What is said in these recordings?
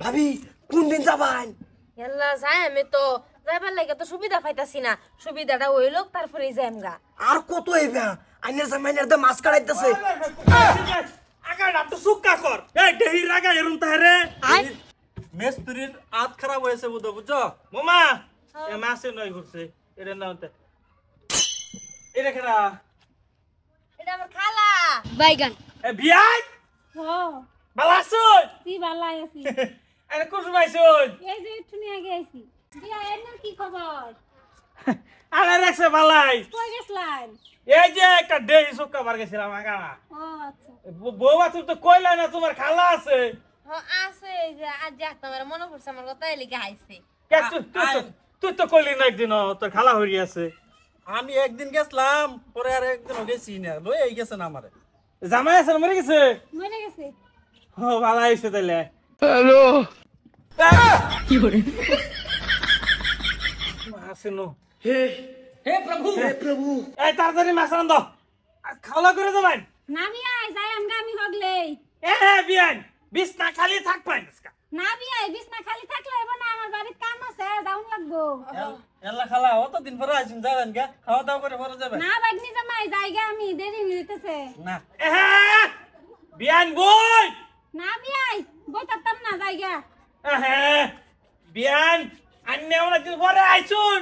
ভাবি কোন দিন যাবান? এল্লা যাই আমি তো যাইবার লাগে তো সুবিধা পাইতাছি না। সুবিধাটা হইল তারপরে যাইমগা। আর কত হইবা? আইনের জামাইনের দে মাছ কাটাইতেছে। আগাড়া তো সুক্কা কর। এই দেহির আগা এরুম তাহরে। মেস্তুরির হাত খারাপ হয়েছে বুঝছো? মামা এ মাছে নয় ঘুরছে। এটা নাওতে। এটা কেডা? এটা আমার খালা বাইগান। এ বিয়াই? ও ভালো আছুন? কি ভালাই আছি আরে কুসুম আইছুন? এই যে একটুনি আগে আইছি দিয়া এর কি খবর আরে রাখছে ভালাই। কই গেছলেন এই যে একটা দেহি সুক্কা বার গেছিলাম আগাড়া। ও আচ্ছা বউ আছে তো কইলা না তোমার খালা আছে। আছে এই যে আজ যাক তোমার মনে পড়ছে আমার কথা এলি গাইছে। তুই তো কইলি না একদিন তোর খালা হইরি আছে। আমি একদিন গেছলাম পরে আর একদিন গেছি না লই এই গেছেন আমারে জামাই আছে মরে গেছে? মরে গেছে ও ভালো হইছে তাইলে। হ্যালো কি করে আসেনো হে হে প্রভু এই তাড়াতাড়ি মাছ রান্ধ খাওয়া করে যাবেন। নামি আই যাই আমগা আমি হগলেই এ বিয়ান বিছনা খালি থাকবেন না বিয়াই বিছনা খালি থাকলে হবে না আমার বাড়িতে কাম আছে যাউন লাগবো এল্লা খালা অত দিন পরে আইছেন যাবেন কে খাওয়া দাওয়া করে পরে যাবেন না বাগনি জামাই যাইগা আমি দেরি হইতেছে না এ বিয়ান বই না বিয়াই বইতাম না যাইগা বিয়ান আন্নে অনেকদিন পরে আইছুন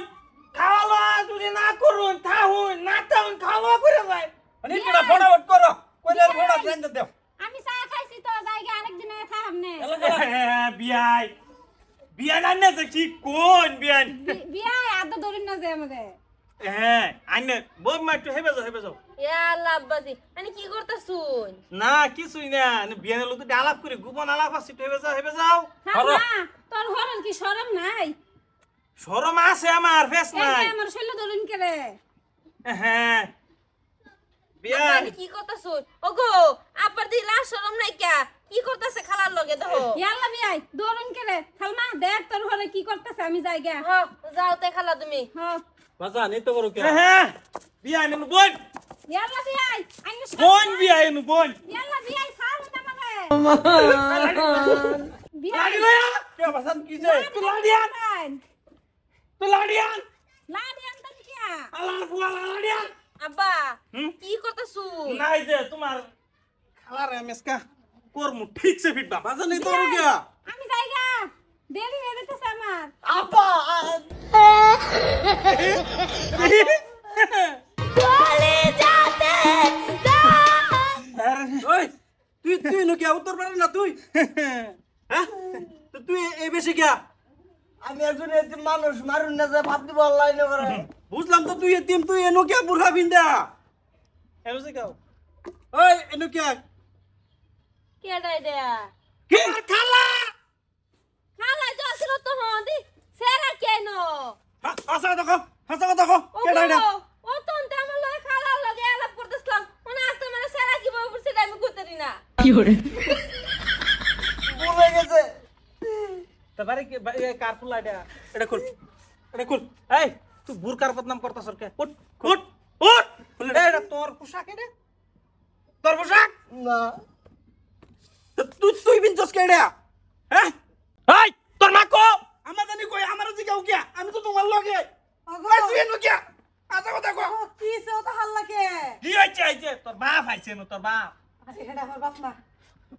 খাওয়া যদি না করুন থাহুন না থাহুন খাওয়া করে যায় মানে তোরা ফটাফট করো কইলে ফটা রেঞ্জ দাও আমি চা খাইছি তো যাইগা আরেকদিন থাম নে এল্লা খালা বিয়াই বিয়ান আন্নে যে কি কোন বিয়ান বিয়াই আদা ধরিন না যে আমাদের আন্নে বই মা একটু হেবে যাও ইয়া আল্লাহ আব্বাজি আমি কি করতাছুন? না কিছুই না বিয়ানের লোক তো আলাপ করে গোপন আলাপ আছে হেবে যাও না তোর হরন কি শরম নাই শরম আছে আমার ফেস এই নাই যে আমার শৈল ধরুন করে হ্যাঁ বিয়ান আমি কি করতাছুন? ওগো আপার দিলা শরম নাই কে? কি করতাছে খালার লগে দেখো। ইয়াল্লা বিয়াই ধরুন করে সালমা দেখ তোর হরে কি করতেছে আমি যাইগা হ যাও তে খালা তুমি। হ্যাঁ বাজা নিতে পারো কে হ্যাঁ বিয়ান এনু বোন ইয়াল্লা বিয়াই আইনু বোন বিয়ান এনু বোন ইয়াল্লা বিয়াই সাল না মানে বিয়াই লাগি লয়া কে বাসান কি যে লাডিয়ান তো লাডিয়ান লাডিয়ান তো কিয়া আল্লাহর ফুয়া লাডিয়ান আব্বা হুম? কি করতাছুন? নাই যে তোমার খালার এমএসকা কর্ম ঠিক সে ফিটবা বাজা নিতে পারো কে আমি যাইগা দেরি হয়ে যেতেছে আমার আপা চলে যাতে ওই তুই নো কে উত্তর পারে না তুই হ্যাঁ তো তুই এই বেশি কে আমি একজন এতিম মানুষ মারুন না যে ভাত দিব আল্লাহ না করে বুঝলাম তো তুই এতিম তুই এনো কে বুড়া বিন্দা এমএসকে গাও ওই এনো কে কেডাই দেয়া কি খালা খালা যাছিল তো হদি সেরা কেন? হাসা দেখো কে ডাইডা ও তো আমার লগে খালার লগে আলাপ করতেছিলাম মনে আসতে মানে সেরা কি বলবো সেটা আমি করতেছি না। ভুলে গেছে তারপরে কি কার ফুল এটা খুল এই তুই বুরকার বদনাম করতাছ কে উঠ এটা তোর পোশাক এটা তোর পোশাক না তুই বিনছস কে এটা হ্যাঁ এই তোর মা কো আমার জানি কই আমার জিগাও কে আমি তো তোমার লগে ওই তুই এনো কে আচ্ছা কথা কো কি সে তো হাল্লা কে কি হইছে তোর বাপ আইছে না তোর বাপ আরে এটা আমার বাপ না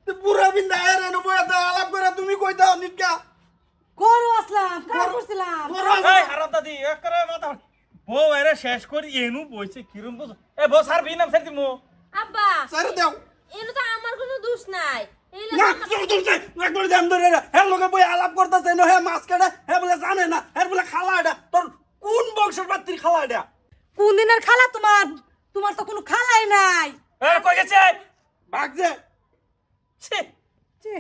তুই বুড়া বিন্দা এর এনো বয়া দা আলাপ করে তুমি কই দাও নিকা করু আসলাম কার করছিলাম এই হারাম দাদি এক করে মাথা বউ এরে শেষ করি এনু বইছে কিরম বুঝ এ বউ সার বিনাম ফের দিমু আব্বা সাইরে দাও এনো তো আমার কোনো দোষ নাই। এই না তুই একবার দাম ধরে হে লগে বই আলাপ করতাছ এনো হে মাছ কাটে হে বলে জানে না হে বলে খালা এটা তোর কোন বংশের বাতির খালা এটা কোন দিনের খালা তোমার তো কোনো খালাই নাই এ কই গেছে ভাগ যে ছি ছি,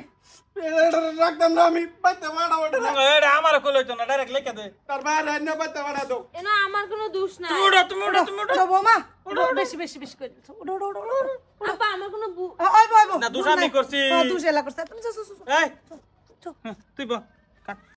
এটা রাখতাম না আমি বাইতে বাড়া ওটা এটা আমার কই লইতো না ডাইরেক্ট লেখা দে তার বাইরে এনে বাইতে বাড়া দাও এনো আমার কোনো দোষ নাই। তুমি উড়ো ওঠো বৌমা বেশি বেশি বেশি করে দিছো ওঠো আব্বা আমার কোনো ওই বই না, দোষ আমি করছি। দুষ এলা করছে তুমি এই তুই বল কাট